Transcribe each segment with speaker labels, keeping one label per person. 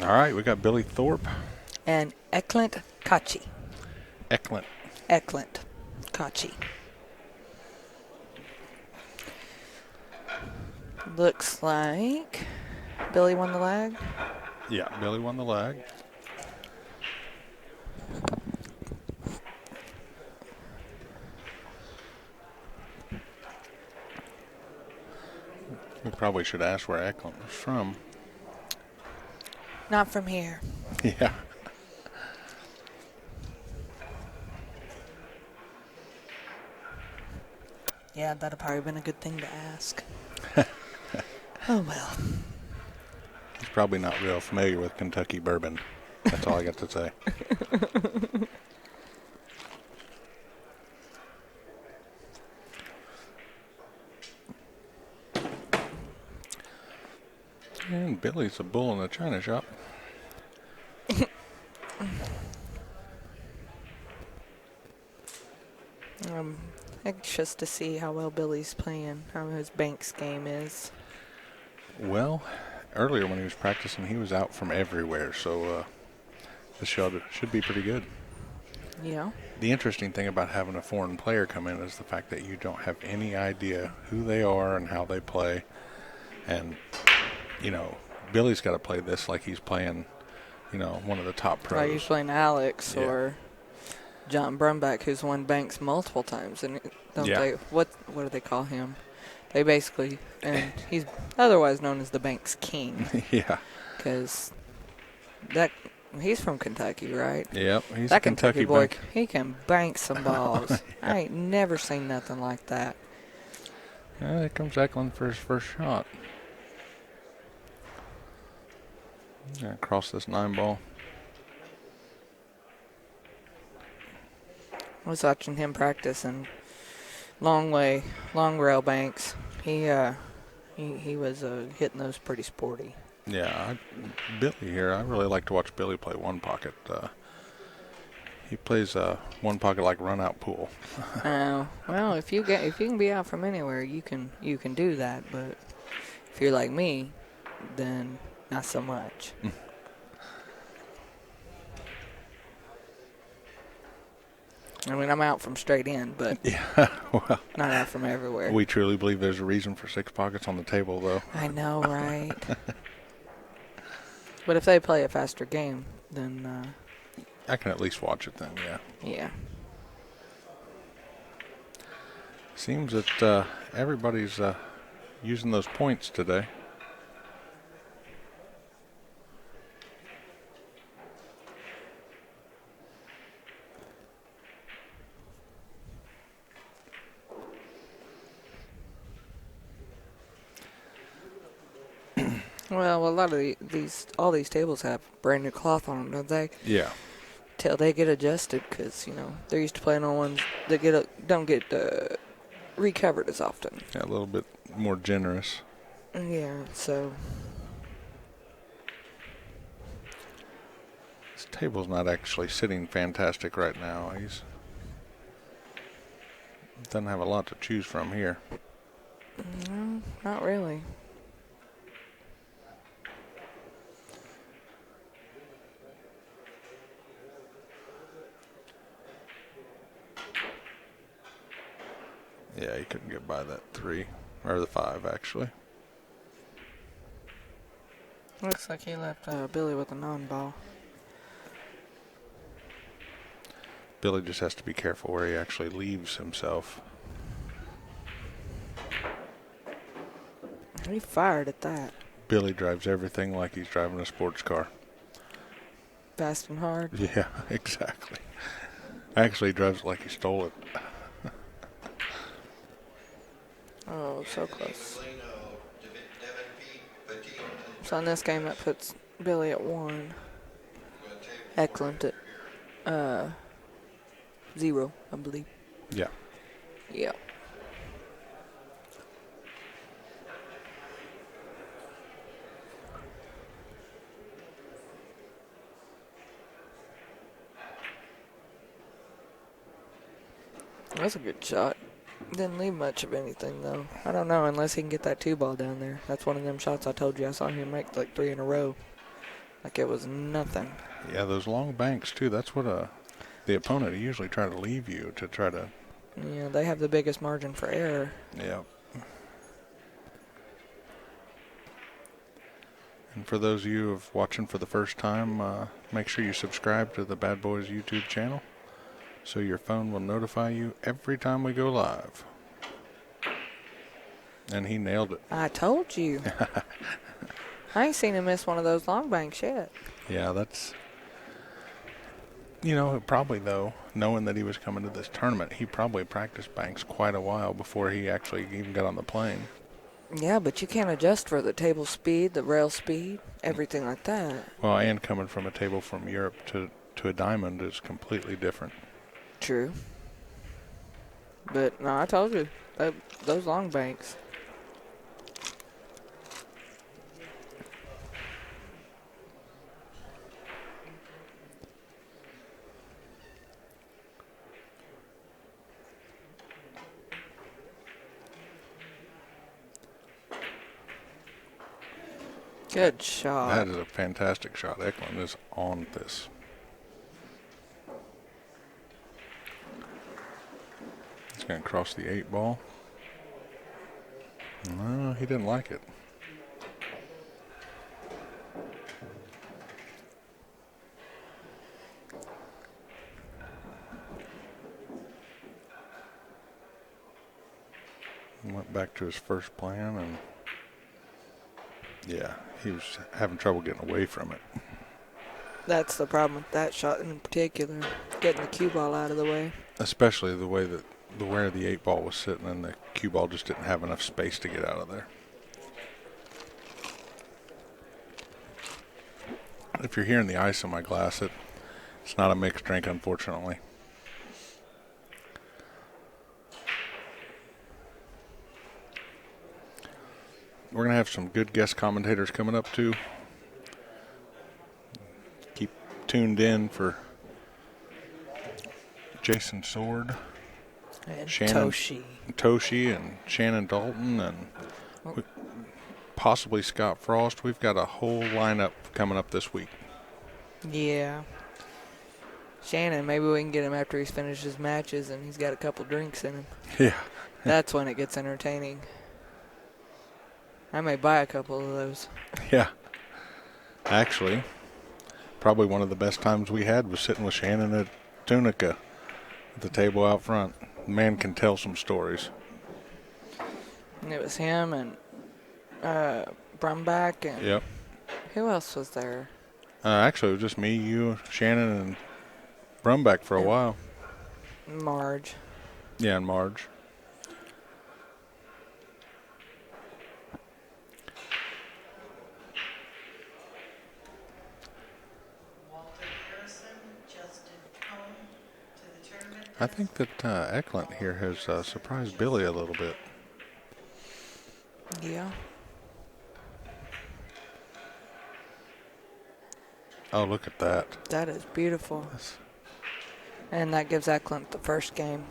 Speaker 1: All right, we got Billy Thorpe.
Speaker 2: And Eklent Kaci.
Speaker 1: Eklent.
Speaker 2: Eklent Kaci. Looks like Billy won the lag.
Speaker 1: Yeah, Billy won the lag. We probably should ask where Eklent was from.
Speaker 2: Not from here.
Speaker 1: Yeah.
Speaker 2: Yeah, that'd have probably been a good thing to ask. Oh, well.
Speaker 1: He's probably not real familiar with Kentucky bourbon. That's all I got to say. And Billy's a bull in the china shop.
Speaker 2: Anxious to see how well Billy's playing, how his Banks game is.
Speaker 1: Well, earlier when he was practicing, he was out from everywhere, so this should be pretty good.
Speaker 2: Yeah.
Speaker 1: The interesting thing about having a foreign player come in is the fact that you don't have any idea who they are and how they play. And, Billy's got to play this like he's playing, one of the top pros.
Speaker 2: Like he's playing Alex or John Brumback, who's won Banks multiple times. And what do they call him? They basically, and he's otherwise known as the Banks King.
Speaker 1: Yeah.
Speaker 2: Because he's from Kentucky, right?
Speaker 1: Yep, he's
Speaker 2: that
Speaker 1: a Kentucky
Speaker 2: boy.
Speaker 1: bank.
Speaker 2: He can bank some balls.
Speaker 1: Yeah.
Speaker 2: I ain't never seen nothing like that.
Speaker 1: Yeah, here comes Eklund for his first shot. Gonna cross this 9-ball.
Speaker 2: I was watching him practice and long rail banks. He was hitting those pretty sporty.
Speaker 1: Yeah, Billy here. I really like to watch Billy play one pocket. He plays one pocket like run out pool.
Speaker 2: Well, if you can be out from anywhere, you can do that. But if you're like me, then not so much. I mean, I'm out from straight in, but
Speaker 1: well,
Speaker 2: not out from everywhere.
Speaker 1: We truly believe there's a reason for 6 pockets on the table, though.
Speaker 2: I know, right? But if they play a faster game, then
Speaker 1: I can at least watch it then, yeah.
Speaker 2: Yeah.
Speaker 1: Seems that everybody's using those points today.
Speaker 2: Well, a lot of all these tables have brand new cloth on them, don't they?
Speaker 1: Yeah.
Speaker 2: Till they get adjusted, because they're used to playing on ones that don't get recovered as often.
Speaker 1: Yeah, a little bit more generous.
Speaker 2: Yeah. So
Speaker 1: this table's not actually sitting fantastic right now. He's doesn't have a lot to choose from here.
Speaker 2: No, not really.
Speaker 1: Yeah, he couldn't get by that 3, or the 5, actually.
Speaker 2: Looks like he left Billy with a non-ball.
Speaker 1: Billy just has to be careful where he actually leaves himself.
Speaker 2: He fired at that.
Speaker 1: Billy drives everything like he's driving a sports car.
Speaker 2: Fast and hard.
Speaker 1: Yeah, exactly. Actually, he drives it like he stole it.
Speaker 2: Oh, so close. So in this game, that puts Billy at 1. Eklent at 0, I believe.
Speaker 1: Yeah.
Speaker 2: Yeah. That's a good shot. Didn't leave much of anything, though. I don't know, unless he can get that 2-ball down there. That's one of them shots I told you I saw him make like 3 in a row. Like it was nothing.
Speaker 1: Yeah, those long banks, too. That's what the opponent usually try to leave you to try to...
Speaker 2: Yeah, they have the biggest margin for error.
Speaker 1: Yeah. And for those of you watching for the first time, make sure you subscribe to the Bad Boys YouTube channel so your phone will notify you every time we go live. And he nailed it.
Speaker 2: I told you. I ain't seen him miss one of those long banks yet.
Speaker 1: Yeah, that's... You know, probably, though, knowing that he was coming to this tournament, he probably practiced banks quite a while before he actually even got on the plane.
Speaker 2: Yeah, but you can't adjust for the table speed, the rail speed, everything like that.
Speaker 1: Well, and coming from a table from Europe to a diamond is completely different.
Speaker 2: True. But, no, I told you, those long banks. Good shot.
Speaker 1: That is a fantastic shot. Eklent is on this. He's going to cross the 8 ball. No, he didn't like it. Went back to his first plan, and yeah, he was having trouble getting away from it.
Speaker 2: That's the problem with that shot in particular, getting the cue ball out of the way.
Speaker 1: Especially the way that where the 8 ball was sitting, and the cue ball just didn't have enough space to get out of there. If you're hearing the ice in my glass, it's not a mixed drink, unfortunately. We're going to have some good guest commentators coming up, too. Keep tuned in for Jason Sword,
Speaker 2: And
Speaker 1: Shannon
Speaker 2: Toshi.
Speaker 1: and Shannon Dalton, and possibly Scott Frost. We've got a whole lineup coming up this week.
Speaker 2: Yeah. Shannon, maybe we can get him after he's finished his matches and he's got a couple drinks in him.
Speaker 1: Yeah.
Speaker 2: That's when it gets entertaining. I may buy a couple of those.
Speaker 1: Yeah. Actually, probably one of the best times we had was sitting with Shannon at Tunica at the table out front. The man can tell some stories.
Speaker 2: And it was him and Brumback and
Speaker 1: Yep.
Speaker 2: who else was there?
Speaker 1: Actually, it was just me, you, Shannon, and Brumback for a while.
Speaker 2: Marge.
Speaker 1: Yeah, and Marge. I think that Eklent here has surprised Billy a little bit.
Speaker 2: Yeah.
Speaker 1: Oh, look at that.
Speaker 2: That is beautiful. And that gives Eklent the first game.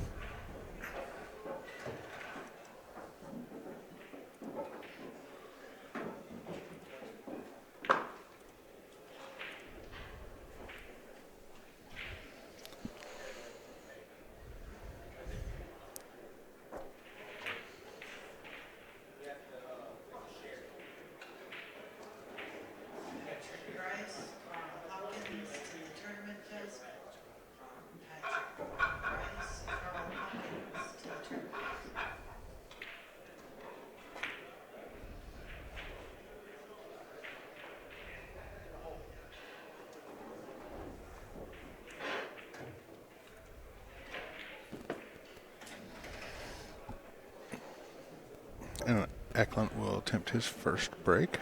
Speaker 1: And Eklent will attempt his first break.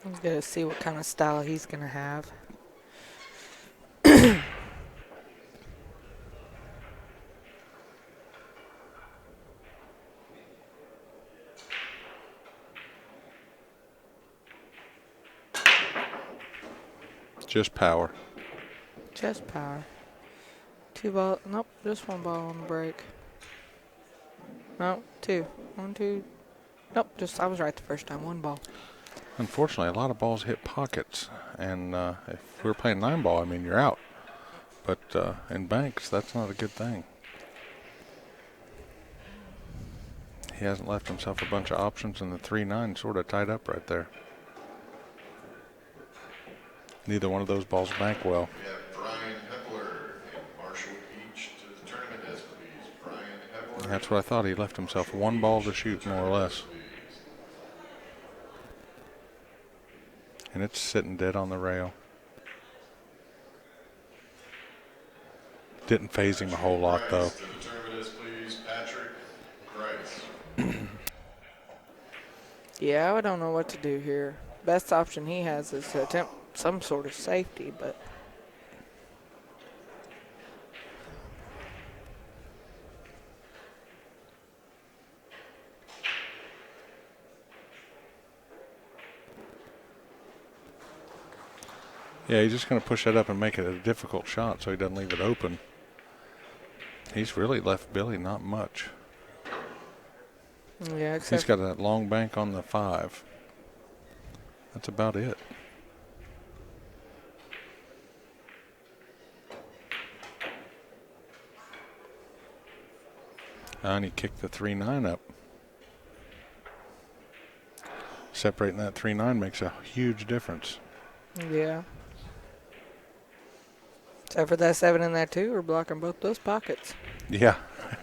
Speaker 2: He's going to see what kind of style he's going to have.
Speaker 1: Just power.
Speaker 2: Just power. 2 ball. Nope, just 1 ball on the break. No, 2. 1, 2. Nope, just I was right the first time. 1 ball.
Speaker 1: Unfortunately, a lot of balls hit pockets, and if we're playing 9-ball, I mean, you're out. But in banks, that's not a good thing. He hasn't left himself a bunch of options, and the 3-9 sort of tied up right there. Neither one of those balls bank well.
Speaker 3: We have Brian Hepler and Marshall Peach to the tournament as please. Brian Hepler.
Speaker 1: That's what I thought. He left himself one ball to shoot, more or less. And it's sitting dead on the rail. Didn't phase him a whole lot, though.
Speaker 3: To the tournament as please. Patrick Grice.
Speaker 2: Yeah, I don't know what to do here. Best option he has is to attempt some sort of safety, but
Speaker 1: Yeah, he's just going to push that up and make it a difficult shot so he doesn't leave it open. He's really left Billy not much.
Speaker 2: yeah, except
Speaker 1: He's got that long bank on the 5. That's about it. And he kicked the 3-9 up. Separating that 3-9 makes a huge difference.
Speaker 2: yeah. Except for that 7 and that 2 are blocking both those pockets.
Speaker 1: Yeah.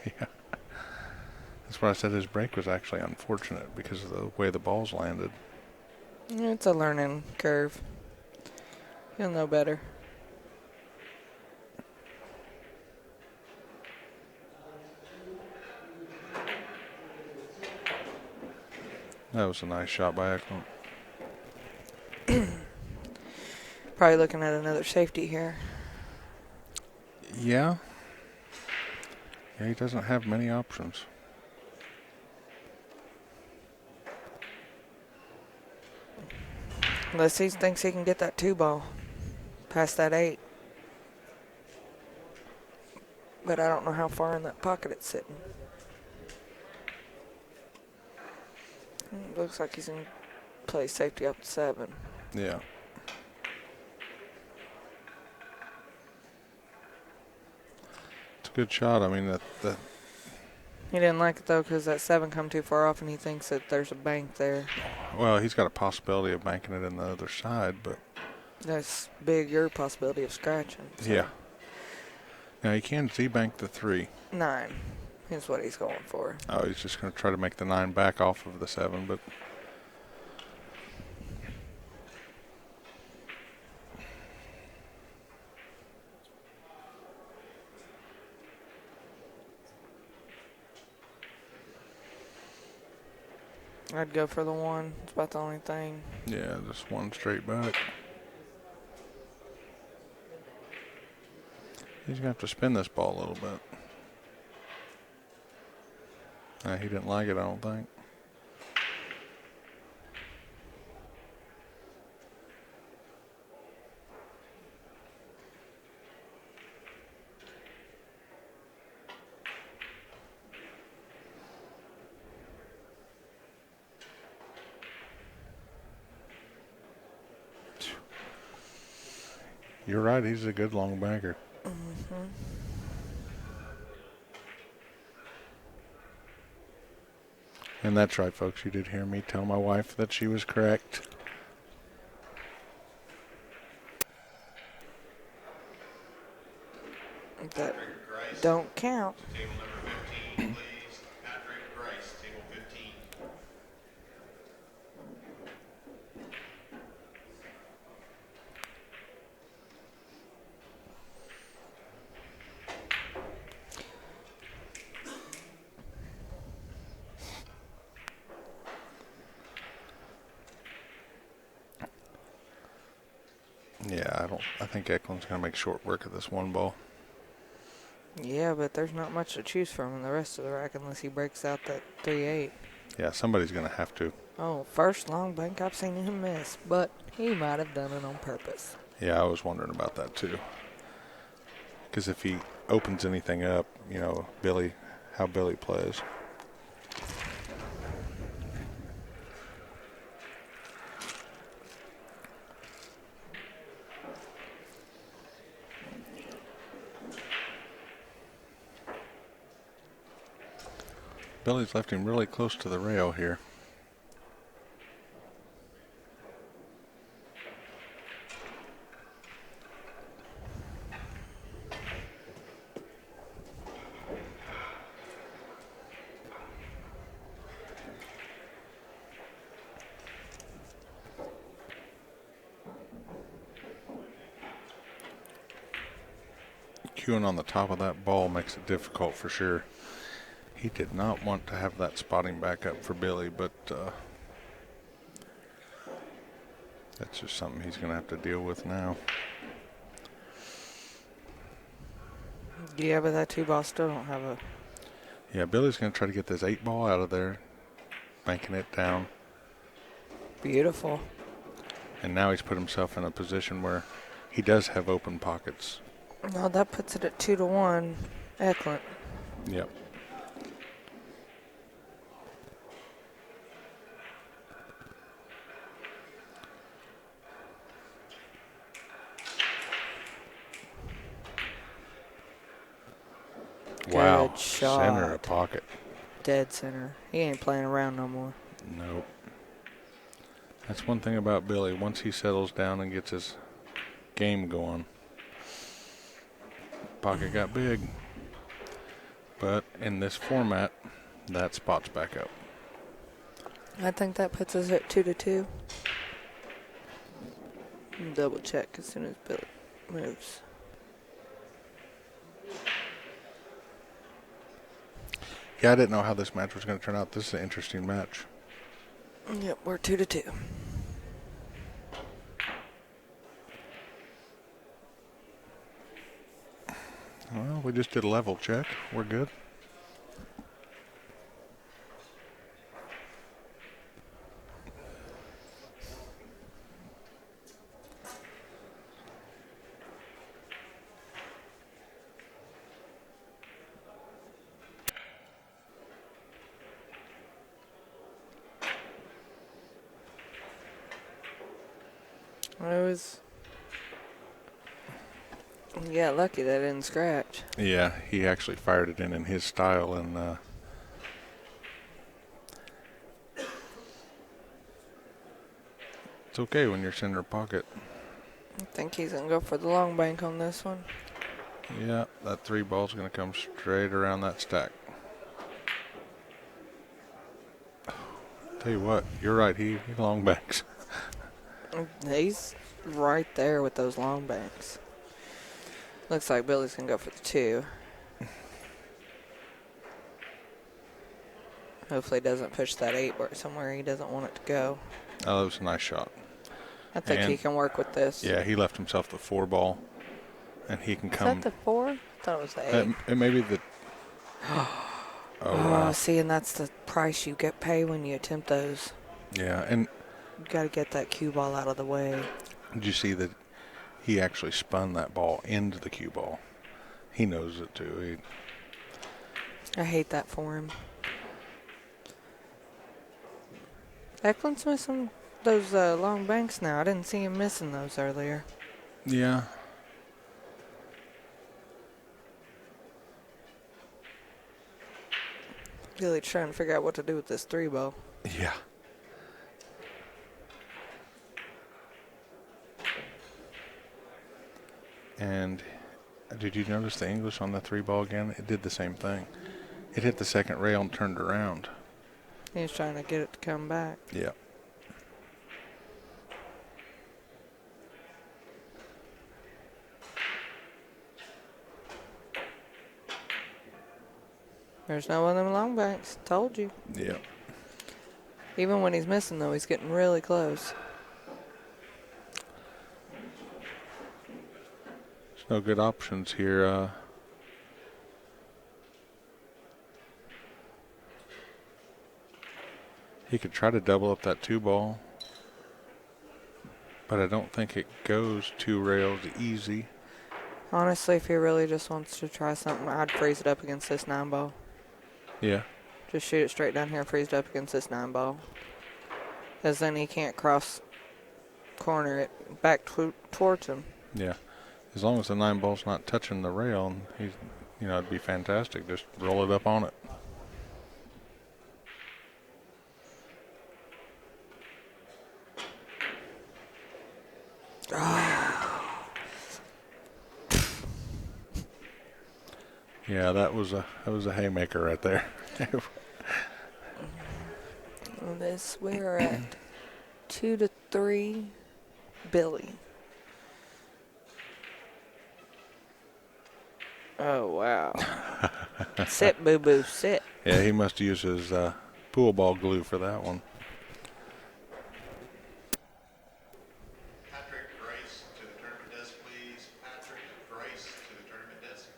Speaker 1: Yeah. That's what I said. His break was actually unfortunate because of the way the balls landed.
Speaker 2: It's a learning curve. He'll know better.
Speaker 1: That was a nice shot by Eklent.
Speaker 2: Probably looking at another safety here.
Speaker 1: Yeah. Yeah, he doesn't have many options.
Speaker 2: Unless he thinks he can get that 2 ball past that 8. But I don't know how far in that pocket it's sitting. It looks like he's going to play safety up to 7.
Speaker 1: Yeah. It's a good shot. I mean, that
Speaker 2: He didn't like it, though, because that 7 come too far off, and he thinks that there's a bank there.
Speaker 1: well, he's got a possibility of banking it in the other side, but
Speaker 2: That's bigger possibility of scratching. So.
Speaker 1: yeah. Now he can Z-bank the 3.
Speaker 2: 9 is what he's going for.
Speaker 1: Oh, he's just going to try to make the 9 back off of the 7, but
Speaker 2: I'd go for the 1. It's about the only thing.
Speaker 1: yeah, just 1 straight back. He's going to have to spin this ball a little bit. He didn't like it, I don't think. You're right, he's a good long banker.
Speaker 2: Mm-hmm.
Speaker 1: And that's right, folks. You did hear me tell my wife that she was correct.
Speaker 2: That don't count.
Speaker 3: Table number 15, please. Patrick Grice, table 15.
Speaker 1: Yeah, I think Eklund's going to make short work of this 1 ball.
Speaker 2: Yeah, but there's not much to choose from in the rest of the rack unless he breaks out that 3-8.
Speaker 1: Yeah, somebody's going to have to.
Speaker 2: Oh, first long bank I've seen him miss, but he might have done it on purpose.
Speaker 1: Yeah, I was wondering about that too. Because if he opens anything up, you know, how Billy plays. Billy's left him really close to the rail here. Queuing on the top of that ball makes it difficult for sure. He did not want to have that spotting back up for Billy, but that's just something he's going to have to deal with now.
Speaker 2: Yeah, but that 2-ball still don't have a...
Speaker 1: Yeah, Billy's going to try to get this 8-ball out of there, banking it down.
Speaker 2: Beautiful.
Speaker 1: And now he's put himself in a position where he does have open pockets.
Speaker 2: No, that puts it at 2-1, Eklent.
Speaker 1: Yep. Wow.
Speaker 2: Good shot.
Speaker 1: Center of pocket.
Speaker 2: Dead center. He ain't playing around no more.
Speaker 1: Nope. That's one thing about Billy. Once he settles down and gets his game going, pocket got big. But in this format, that spot's back up.
Speaker 2: I think that puts us at 2-2. Double check as soon as Billy moves.
Speaker 1: Yeah, I didn't know how this match was going to turn out. This is an interesting match.
Speaker 2: Yep, we're 2-2.
Speaker 1: Well, we just did a level check. We're good.
Speaker 2: Yeah, lucky that didn't scratch.
Speaker 1: Yeah, he actually fired it in his style, and it's okay when you're center pocket.
Speaker 2: I think he's going to go for the long bank on this one.
Speaker 1: Yeah, that 3-ball's going to come straight around that stack. Tell you what, you're right, he long banks.
Speaker 2: He's right there with those long banks. Looks like Billy's going to go for the 2. Hopefully he doesn't push that 8 somewhere he doesn't want it to go.
Speaker 1: Oh, that was a nice shot.
Speaker 2: I think he can work with this.
Speaker 1: Yeah, he left himself the 4-ball, and he can come.
Speaker 2: Is that the 4? I thought it was the 8.
Speaker 1: It may be the... wow.
Speaker 2: See, and that's the price you get paid when you attempt those.
Speaker 1: Yeah, and...
Speaker 2: You got to get that cue ball out of the way.
Speaker 1: Did you see that he actually spun that ball into the cue ball? He knows it, too.
Speaker 2: I hate that for him. Eklent's missing those long banks now. I didn't see him missing those earlier.
Speaker 1: Yeah.
Speaker 2: Really trying to figure out what to do with this 3-ball.
Speaker 1: Yeah. And did you notice the English on the 3-ball again? It did the same thing. It hit the second rail and turned around.
Speaker 2: He's trying to get it to come back.
Speaker 1: Yeah.
Speaker 2: There's no one of them long banks. Told you.
Speaker 1: Yeah.
Speaker 2: Even when he's missing, though, he's getting really close.
Speaker 1: There's no good options here. He could try to double up that 2-ball, but I don't think it goes 2 rails easy.
Speaker 2: Honestly, if he really just wants to try something, I'd freeze it up against this 9-ball.
Speaker 1: Yeah.
Speaker 2: Just shoot it straight down here, freeze it up against this 9-ball. Because then he can't cross corner it back towards him.
Speaker 1: Yeah. As long as the 9-ball's not touching the rail, it'd be fantastic. Just roll it up on it. Yeah, that was a haymaker right there.
Speaker 2: We're at 2-3, Billy. Oh, wow. Sit, boo-boo, sit.
Speaker 1: Yeah, he must use his pool ball glue for that one.
Speaker 3: Patrick Grice to the tournament desk, please. Patrick Grice to the tournament desk.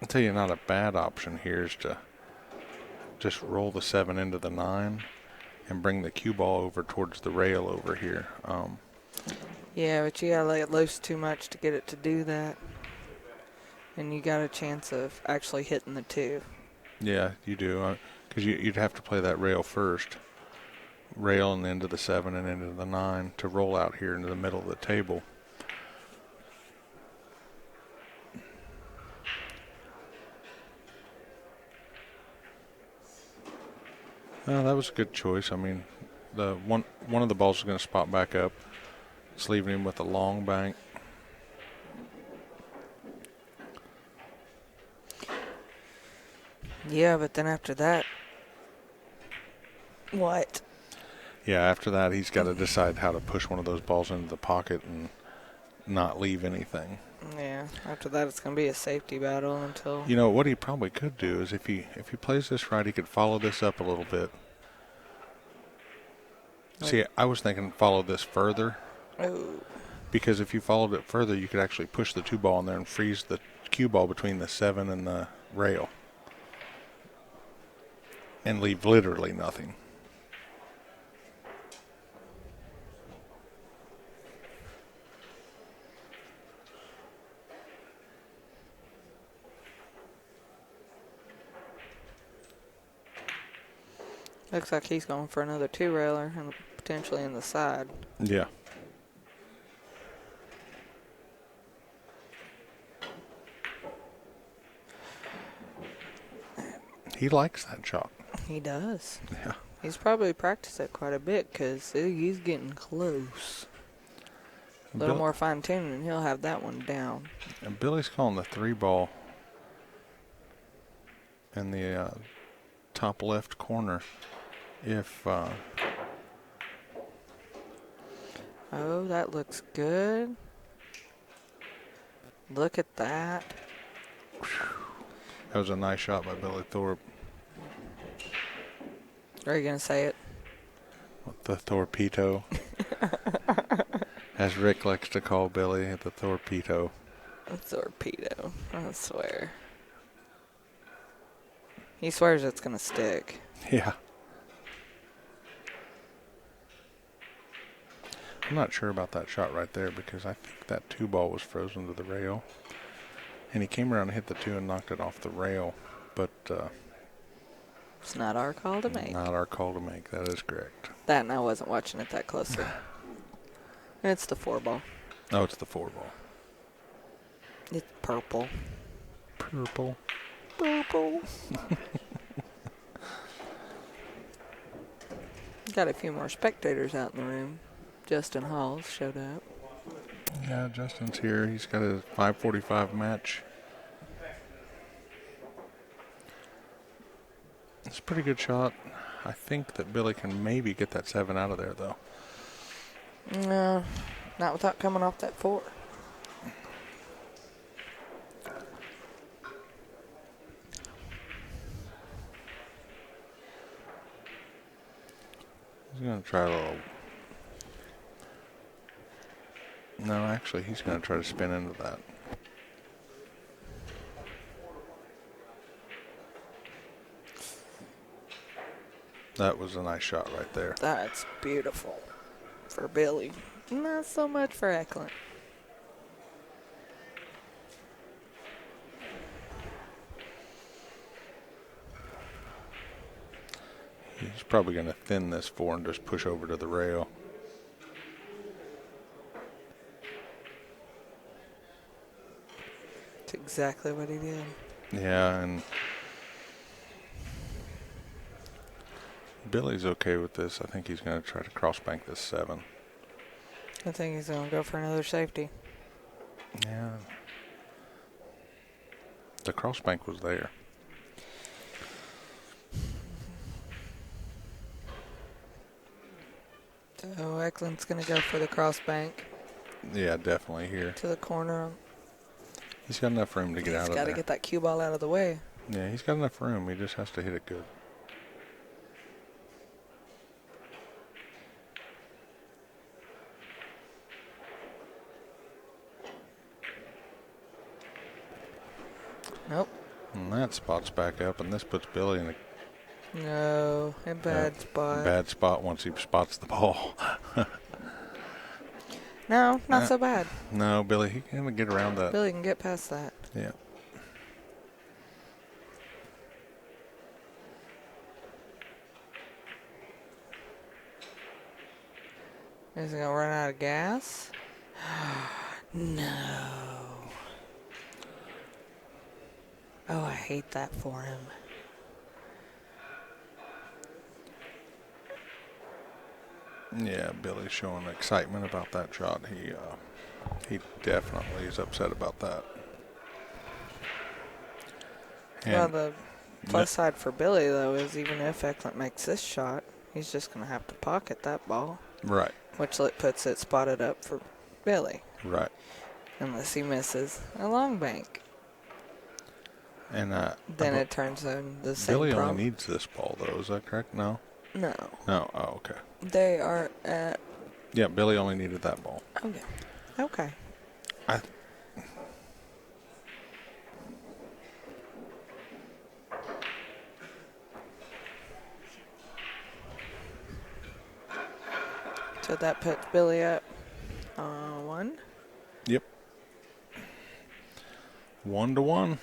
Speaker 1: I'll tell you, not a bad option here is to just roll the 7 into the 9 and bring the cue ball over towards the rail over here.
Speaker 2: Yeah, but you gotta lay it loose too much to get it to do that. And you got a chance of actually hitting the 2.
Speaker 1: Yeah, you do. Because you'd have to play that rail first. Rail and into the 7 and into the 9 to roll out here into the middle of the table. Well, that was a good choice. I mean, the one of the balls is going to spot back up. It's leaving him with a long bank.
Speaker 2: Yeah, but then after that, what?
Speaker 1: Yeah, after that, he's got to decide how to push one of those balls into the pocket and not leave anything.
Speaker 2: Yeah, after that, it's going to be a safety battle until...
Speaker 1: You know, what he probably could do is if he plays this right, he could follow this up a little bit. See, I was thinking follow this further.
Speaker 2: Oh.
Speaker 1: Because if you followed it further, you could actually push the 2 ball in there and freeze the cue ball between the 7 and the rail. And leave literally nothing.
Speaker 2: Looks like he's going for another 2-railer and potentially in the side.
Speaker 1: Yeah. He likes that shot.
Speaker 2: He does.
Speaker 1: Yeah.
Speaker 2: He's probably practiced it quite a bit because he's getting close. A little more fine-tuning and he'll have that one down.
Speaker 1: And Billy's calling the 3 ball in the top left corner. If
Speaker 2: Oh, that looks good. Look at that.
Speaker 1: that was a nice shot by Billy Thorpe.
Speaker 2: Are you going to say it?
Speaker 1: With the torpedo. As Rick likes to call Billy, the torpedo.
Speaker 2: A torpedo, I swear. He swears it's going to stick.
Speaker 1: Yeah. I'm not sure about that shot right there because I think that 2 ball was frozen to the rail. And he came around and hit the 2 and knocked it off the rail. But
Speaker 2: it's not our call to make.
Speaker 1: Not our call to make. That is correct.
Speaker 2: That and I wasn't watching it that closely. And it's the 4 ball.
Speaker 1: Oh, it's the 4 ball.
Speaker 2: It's purple.
Speaker 1: Purple.
Speaker 2: Purple. Got a few more spectators out in the room. Justin Halls showed up.
Speaker 1: Yeah, Justin's here. He's got a 5:45 match. It's a pretty good shot. I think that Billy can maybe get that 7 out of there, though.
Speaker 2: No, not without coming off that 4.
Speaker 1: He's going to try a little... No, actually, he's going to try to spin into that. That was a nice shot right there.
Speaker 2: That's beautiful for Billy. Not so much for Eklent.
Speaker 1: He's probably going to thin this 4 and just push over to the rail.
Speaker 2: That's exactly what he did.
Speaker 1: Yeah, and Billy's okay with this. I think he's going to try to cross bank this 7.
Speaker 2: I think he's going to go for another safety.
Speaker 1: Yeah. The cross bank was there.
Speaker 2: So Eklent's going to go for the cross bank
Speaker 1: Yeah, definitely here.
Speaker 2: to the corner.
Speaker 1: He's got enough room to get out of
Speaker 2: He's
Speaker 1: there.
Speaker 2: got to get that cue ball out of the way.
Speaker 1: Yeah, he's got enough room. He just has to hit it good.
Speaker 2: Nope.
Speaker 1: And that spot's back up, and this puts Billy in a
Speaker 2: No, in bad spot.
Speaker 1: bad spot once he spots the ball.
Speaker 2: No, not so bad.
Speaker 1: No, Billy, he can get around that.
Speaker 2: Billy can get past that.
Speaker 1: Yeah.
Speaker 2: Is he going to run out of gas? No. Oh, I hate that for him.
Speaker 1: Yeah, Billy's showing excitement about that shot. He definitely is upset about that.
Speaker 2: Well,
Speaker 1: And
Speaker 2: the plus side for Billy, though, is even if Eklent makes this shot, he's just going to have to pocket that ball,
Speaker 1: right,
Speaker 2: which puts it spotted up for Billy,
Speaker 1: right.
Speaker 2: unless he misses a long bank.
Speaker 1: And
Speaker 2: Then it turns on the same
Speaker 1: Billy
Speaker 2: problem.
Speaker 1: only needs this ball, though. Is that correct? No.
Speaker 2: No.
Speaker 1: No. Oh, okay.
Speaker 2: They are at...
Speaker 1: Yeah, Billy only needed that ball.
Speaker 2: Okay. Okay. So that puts Billy up 1.
Speaker 1: Yep. 1-1.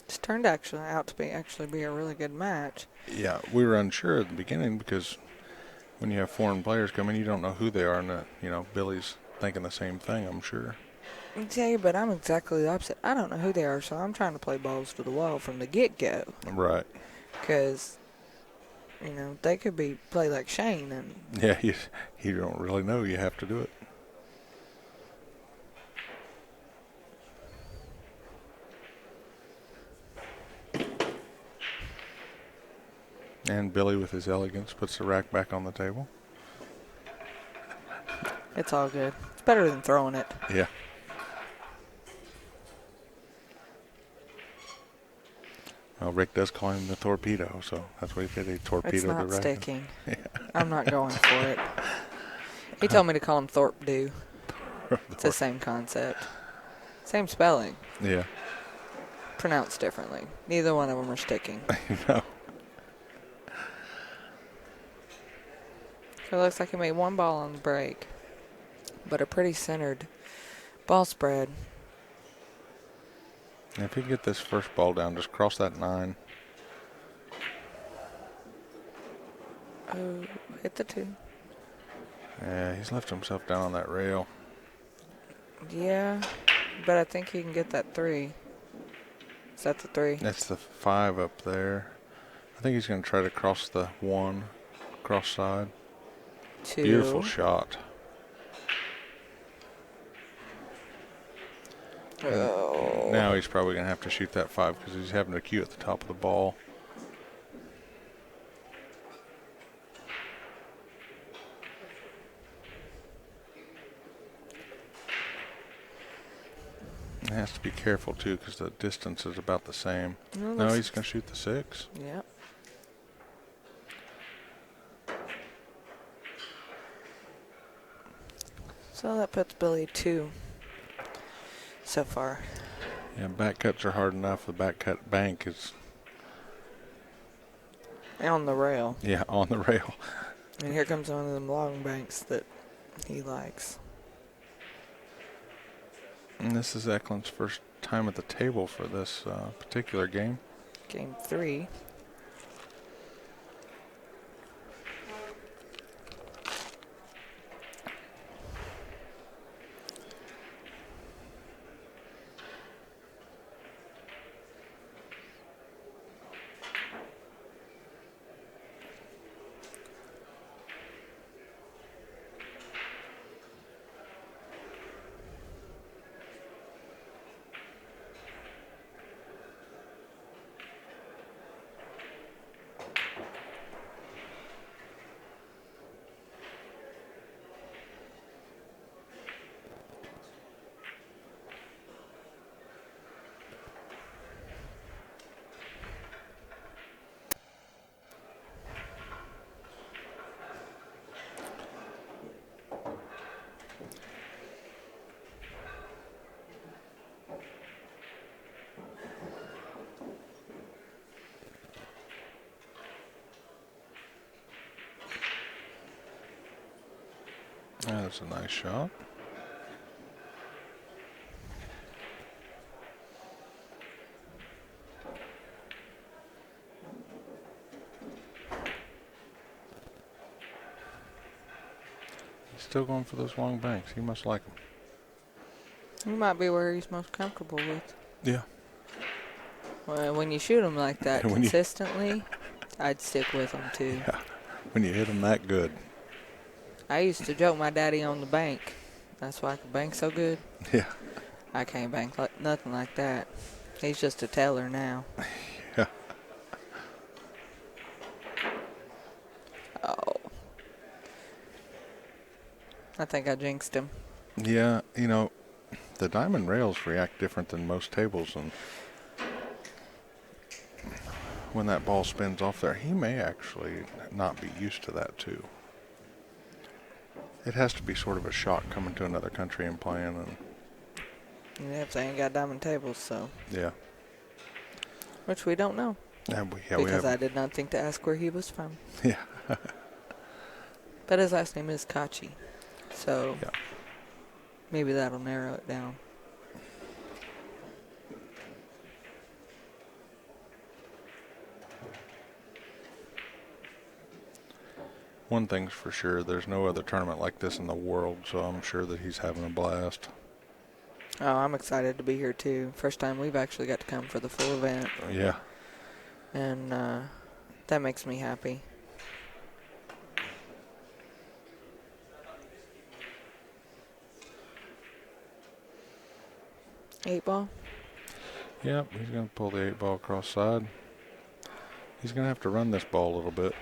Speaker 2: It's turned out to be a really good match.
Speaker 1: Yeah, we were unsure at the beginning because when you have foreign players come in, you don't know who they are, and Billy's thinking the same thing, I'm sure.
Speaker 2: I tell you, but I'm exactly the opposite. I don't know who they are, so I'm trying to play balls to the wall from the get-go.
Speaker 1: Right.
Speaker 2: Because, they could play like Shane. And
Speaker 1: Yeah, you don't really know. You have to do it. And Billy, with his elegance, puts the rack back on the table.
Speaker 2: it's all good. It's better than throwing it.
Speaker 1: Yeah. Well, Rick does call him the torpedo, so that's what he did. He torpedoed
Speaker 2: It's
Speaker 1: the
Speaker 2: not
Speaker 1: rack.
Speaker 2: sticking. I'm not going for it. He told me to call him Thorpe do. It's the same concept. Same spelling.
Speaker 1: Yeah.
Speaker 2: Pronounced differently. Neither one of them are sticking.
Speaker 1: No.
Speaker 2: So it looks like he made one ball on the break, but a pretty centered ball spread.
Speaker 1: If you get this first ball down, just cross that 9.
Speaker 2: Oh, hit the 2.
Speaker 1: Yeah, he's left himself down on that rail.
Speaker 2: Yeah, but I think he can get that 3. Is that the 3?
Speaker 1: That's the 5 up there. I think he's going to try to cross the 1, cross side.
Speaker 2: 2.
Speaker 1: Beautiful shot.
Speaker 2: Oh.
Speaker 1: Now he's probably going to have to shoot that 5 because he's having a cue at the top of the ball. He has to be careful, too, because the distance is about the same. No, he's going to shoot the 6.
Speaker 2: Yep. So that puts Billy 2 so far.
Speaker 1: Yeah, back cuts are hard enough. The back cut bank is,
Speaker 2: On the rail.
Speaker 1: yeah, on the rail.
Speaker 2: And here comes one of them long banks that he likes.
Speaker 1: And this is Eklent's first time at the table for this particular game.
Speaker 2: Game 3.
Speaker 1: That's a nice shot. He's still going for those long banks. He must like them.
Speaker 2: He might be where he's most comfortable with.
Speaker 1: Yeah.
Speaker 2: Well, when you shoot them like that consistently, I'd stick with them too.
Speaker 1: Yeah. When you hit them that good.
Speaker 2: I used to joke my daddy on the bank. That's why I could bank so good.
Speaker 1: Yeah.
Speaker 2: I can't bank nothing like that. He's just a teller now.
Speaker 1: Yeah.
Speaker 2: Oh. I think I jinxed him.
Speaker 1: Yeah, you know, the diamond rails react different than most tables, and when that ball spins off there, he may actually not be used to that too. It has to be sort of a shock coming to another country and playing, and
Speaker 2: Yeah, if they ain't got diamond tables, so.
Speaker 1: yeah.
Speaker 2: Which we don't know. Because I did not think to ask where he was from.
Speaker 1: Yeah.
Speaker 2: But his last name is Kaci. So
Speaker 1: Yeah.
Speaker 2: maybe that'll narrow it down.
Speaker 1: One thing's for sure, there's no other tournament like this in the world, so I'm sure that he's having a blast.
Speaker 2: Oh, I'm excited to be here too. First time we've actually got to come for the full event.
Speaker 1: Yeah.
Speaker 2: And that makes me happy. Eight ball?
Speaker 1: Yep, he's going to pull the 8 ball across side. He's going to have to run this ball a little bit.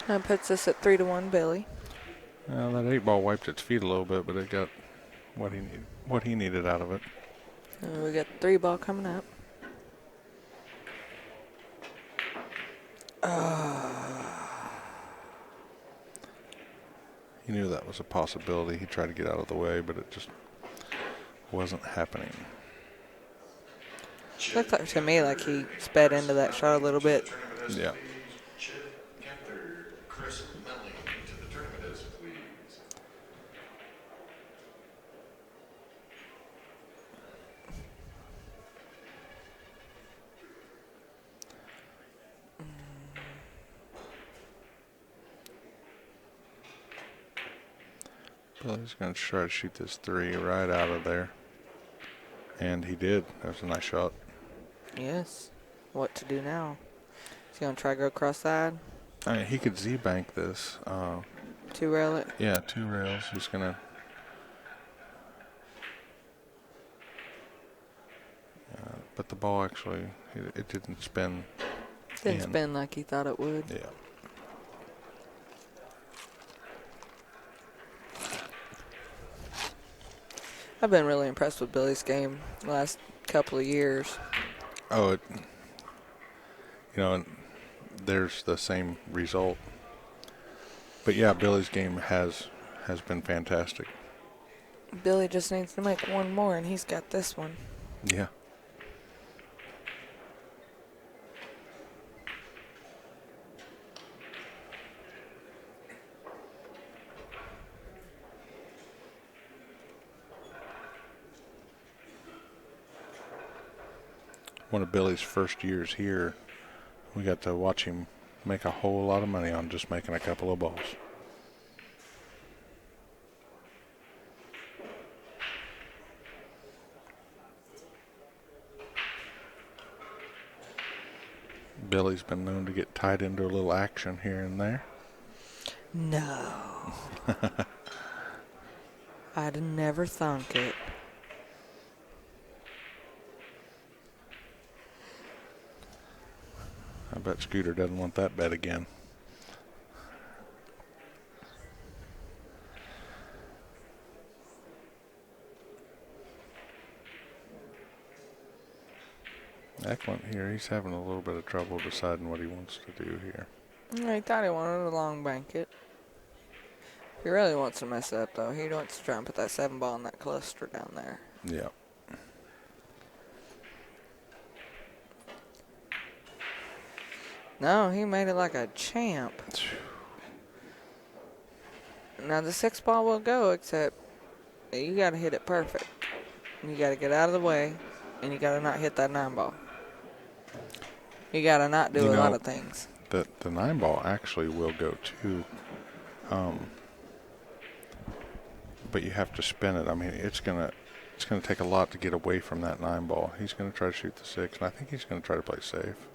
Speaker 2: That puts us at 3-1 Billy.
Speaker 1: Well, that 8 ball wiped its feet a little bit, but it got what he needed out of it.
Speaker 2: We got 3 ball coming up.
Speaker 1: He knew that was a possibility. He tried to get out of the way, but it just wasn't happening.
Speaker 2: Looked like to me like he sped into that shot a little bit.
Speaker 1: Yeah.
Speaker 3: Chris Melling to the tournament as please.
Speaker 1: Billy's going to try to shoot this 3 right out of there. And he did. That was a nice shot.
Speaker 2: Yes. What to do now? He's going to try to go cross side.
Speaker 1: I mean, he could Z-bank this.
Speaker 2: 2 rail it.
Speaker 1: Yeah, 2 rails. He's going to... but the ball actually, it didn't spin.
Speaker 2: Didn't spin like he thought it would.
Speaker 1: Yeah.
Speaker 2: I've been really impressed with Billy's game the last couple of years.
Speaker 1: Oh, and there's the same result. But yeah, Billy's game has been fantastic.
Speaker 2: Billy just needs to make one more, and he's got this one.
Speaker 1: Yeah. One of Billy's first years here, we got to watch him make a whole lot of money on just making a couple of balls. Billy's been known to get tied into a little action here and there.
Speaker 2: No. I'd never thunk it.
Speaker 1: I bet Scooter doesn't want that bet again. Eklent here, he's having a little bit of trouble deciding what he wants to do here.
Speaker 2: He thought he wanted a long bank-it. He really wants to mess it up, though. He wants to try and put that 7 ball in that cluster down there.
Speaker 1: Yeah.
Speaker 2: No, he made it like a champ. Now the 6 ball will go, except you got to hit it perfect. You got to get out of the way, and you got to not hit that 9 ball. You got to not do a lot of things.
Speaker 1: The 9 ball actually will go too. But you have to spin it. I mean, it's gonna take a lot to get away from that 9 ball. He's gonna try to shoot the 6, and I think he's gonna try to play safe.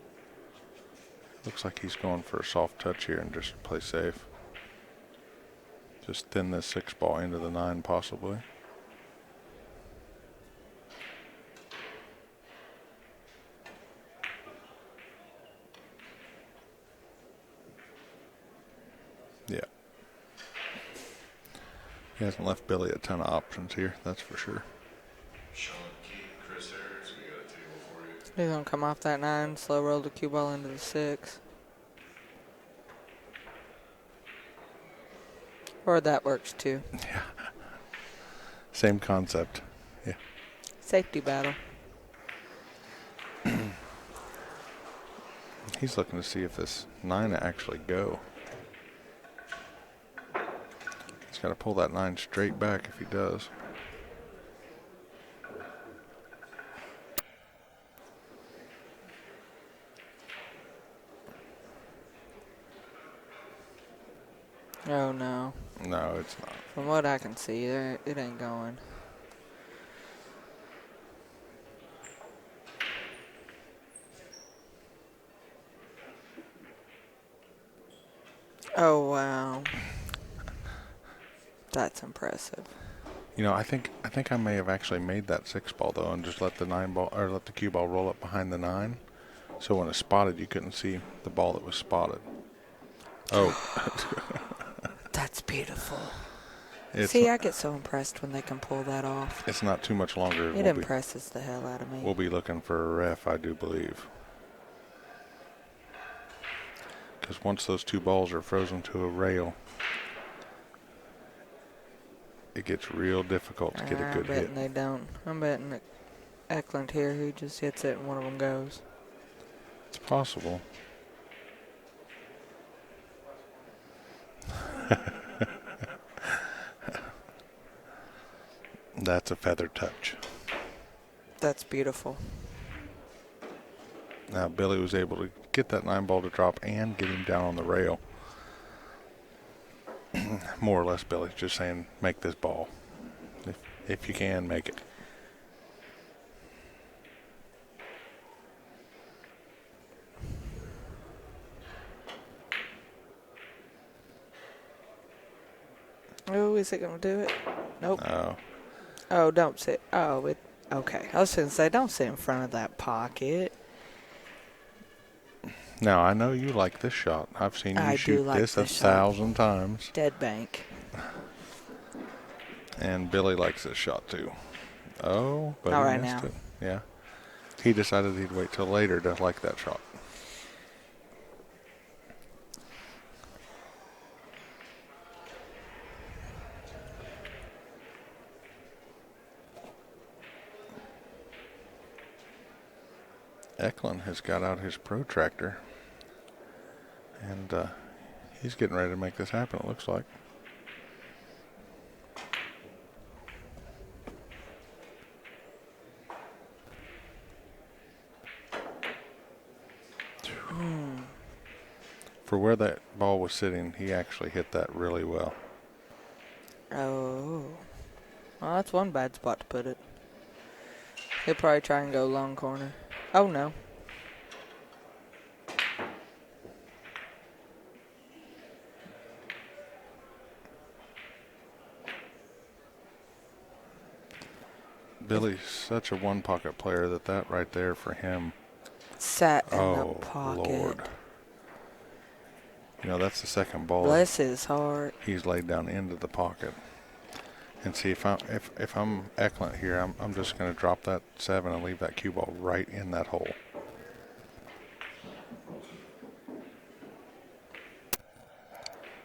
Speaker 1: Looks like he's going for a soft touch here and just play safe. Just thin this 6 ball into the 9 possibly. Yeah. He hasn't left Billy a ton of options here, that's for sure.
Speaker 3: Sean Keaton, Chris Harris, we got a table for you.
Speaker 2: He's going to come off that 9, slow roll the cue ball into the 6. Or that works too.
Speaker 1: Yeah. Same concept. Yeah.
Speaker 2: Safety battle.
Speaker 1: He's looking to see if this 9 actually go. He's got to pull that 9 straight back if he does.
Speaker 2: Oh, no.
Speaker 1: No, it's not.
Speaker 2: From what I can see, it ain't going. Oh, wow. That's impressive.
Speaker 1: You know, I think I may have actually made that 6 ball though, and just let the 9 ball or let the cue ball roll up behind the 9, so when it's spotted, you couldn't see the ball that was spotted. Oh,
Speaker 2: That's beautiful.
Speaker 1: it's
Speaker 2: See,
Speaker 1: not,
Speaker 2: I get so impressed when they can pull that off.
Speaker 1: it's not too much longer.
Speaker 2: It impresses the hell out of me.
Speaker 1: We'll be looking for a ref, I do believe, because once those 2 balls are frozen to a rail, it gets real difficult to get a good
Speaker 2: I'm betting
Speaker 1: hit.
Speaker 2: they don't. I'm betting that Eklent here, who just hits it and one of them goes.
Speaker 1: It's possible. That's a feather touch.
Speaker 2: That's beautiful.
Speaker 1: Now Billy was able to get that 9 ball to drop and get him down on the rail. More or less, Billy's just saying, make this ball. If you can, make it.
Speaker 2: Oh, is it going to do it? Nope.
Speaker 1: Oh,
Speaker 2: Oh, don't sit. Oh, okay. I was going to say, don't sit in front of that pocket.
Speaker 1: now I know you like this shot. I've seen you
Speaker 2: I do
Speaker 1: shoot
Speaker 2: like
Speaker 1: this
Speaker 2: this shot.
Speaker 1: 1,000 times.
Speaker 2: Dead bank.
Speaker 1: And Billy likes this shot too. Oh, but
Speaker 2: All
Speaker 1: he
Speaker 2: right
Speaker 1: missed
Speaker 2: now.
Speaker 1: it. Yeah. He decided he'd wait till later to like that shot. Eklent has got out his protractor, and he's getting ready to make this happen, it looks like. For where that ball was sitting, he actually hit that really well.
Speaker 2: Oh. Well, that's one bad spot to put it. He'll probably try and go long corner. Oh, no.
Speaker 1: Billy's such a one-pocket player that right there for him.
Speaker 2: Sat in
Speaker 1: Oh,
Speaker 2: the pocket.
Speaker 1: Lord. You know, that's the second ball
Speaker 2: Bless his heart.
Speaker 1: he's laid down into the pocket. And see, if I'm Eklent here, I'm just going to drop that 7 and leave that cue ball right in that hole.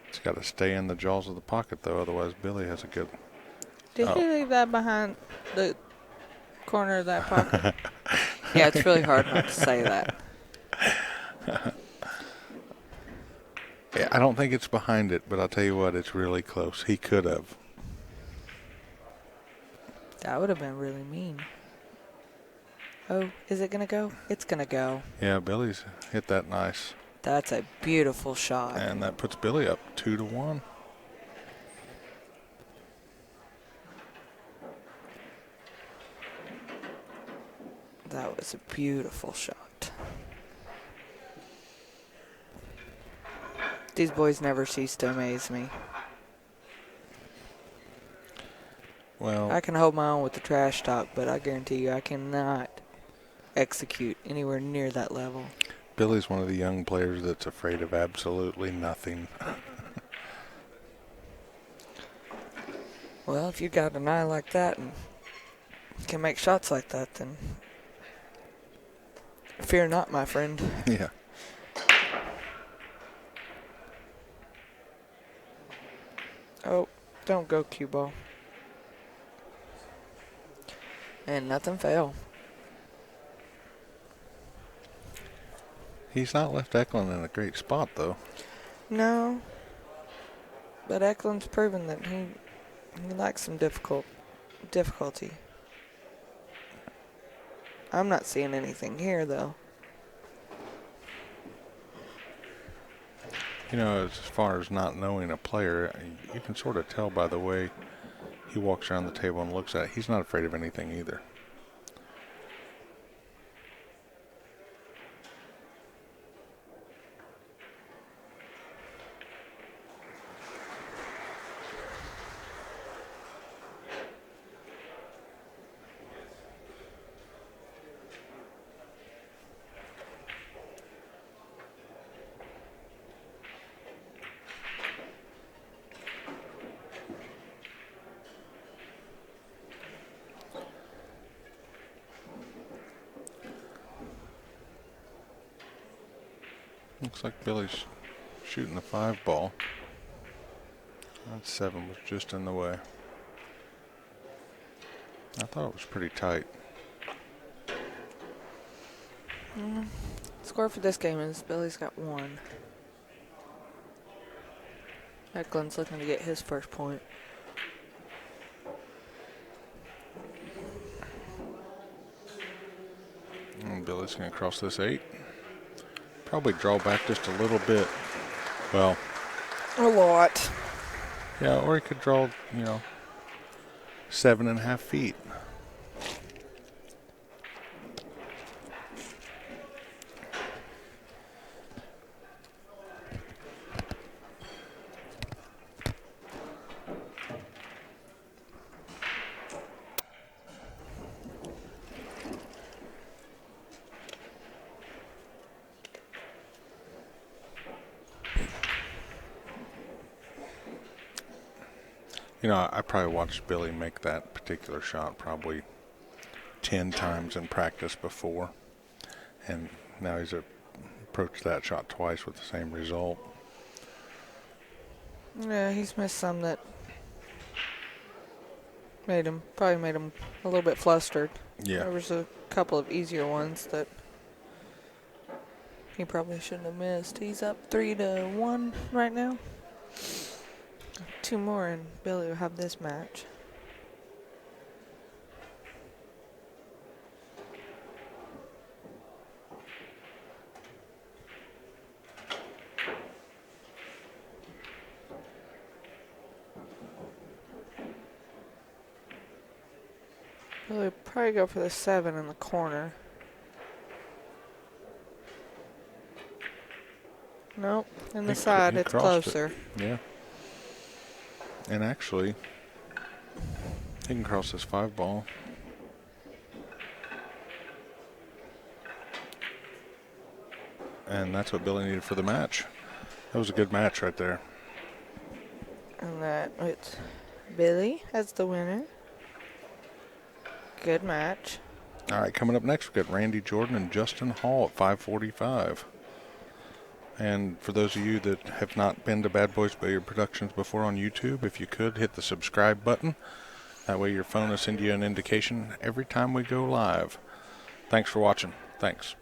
Speaker 1: It's got to stay in the jaws of the pocket, though. Otherwise, Billy has a good...
Speaker 2: Did he leave that behind the corner of that pocket? Yeah, it's really hard not to say that.
Speaker 1: Yeah. I don't think it's behind it, but I'll tell you what, it's really close. He could have.
Speaker 2: That would have been really mean. Oh, is it going to go? It's going to go.
Speaker 1: Yeah, Billy's hit that nice.
Speaker 2: That's a beautiful shot.
Speaker 1: And that puts Billy up 2-1.
Speaker 2: That was a beautiful shot. These boys never cease to amaze me.
Speaker 1: Well,
Speaker 2: I can hold my own with the trash talk, but I guarantee you I cannot execute anywhere near that level.
Speaker 1: Billy's one of the young players that's afraid of absolutely nothing.
Speaker 2: Well, if you got an eye like that and can make shots like that, then fear not, my friend.
Speaker 1: Yeah.
Speaker 2: Oh, don't go cue ball. And nothing fell.
Speaker 1: He's not left Eklent in a great spot, though.
Speaker 2: No. But Eklund's proven that he likes some difficulty. I'm not seeing anything here, though.
Speaker 1: You know, as far as not knowing a player, you can sort of tell by the way he walks around the table and looks at it. He's not afraid of anything either. Looks like Billy's shooting the 5 ball. That 7 was just in the way. I thought it was pretty tight.
Speaker 2: Score for this game is Billy's got 1. Eklund's looking to get his first point.
Speaker 1: And Billy's going to cross this 8. Probably draw back just a little bit. Well,
Speaker 2: A lot.
Speaker 1: yeah, or he could draw, 7.5 feet. I probably watched Billy make that particular shot probably 10 times in practice before. And now he's approached that shot twice with the same result.
Speaker 2: Yeah, he's missed some that probably made him a little bit flustered.
Speaker 1: Yeah.
Speaker 2: There was a couple of easier ones that he probably shouldn't have missed. He's up 3-1 right now. 2 more and Billy will have this match. Billy will probably go for the 7 in the corner. Nope, in the side, it's closer.
Speaker 1: Yeah. And actually, he can cross this 5 ball. And that's what Billy needed for the match. That was a good match right there.
Speaker 2: And that it's Billy as the winner. Good match.
Speaker 1: All right, coming up next, we've got Randy Jordan and Justin Hall at 5:45. And for those of you that have not been to Bad Boys Billiard Productions before on YouTube, if you could, hit the subscribe button. That way your phone will send you an indication every time we go live. Thanks for watching. Thanks.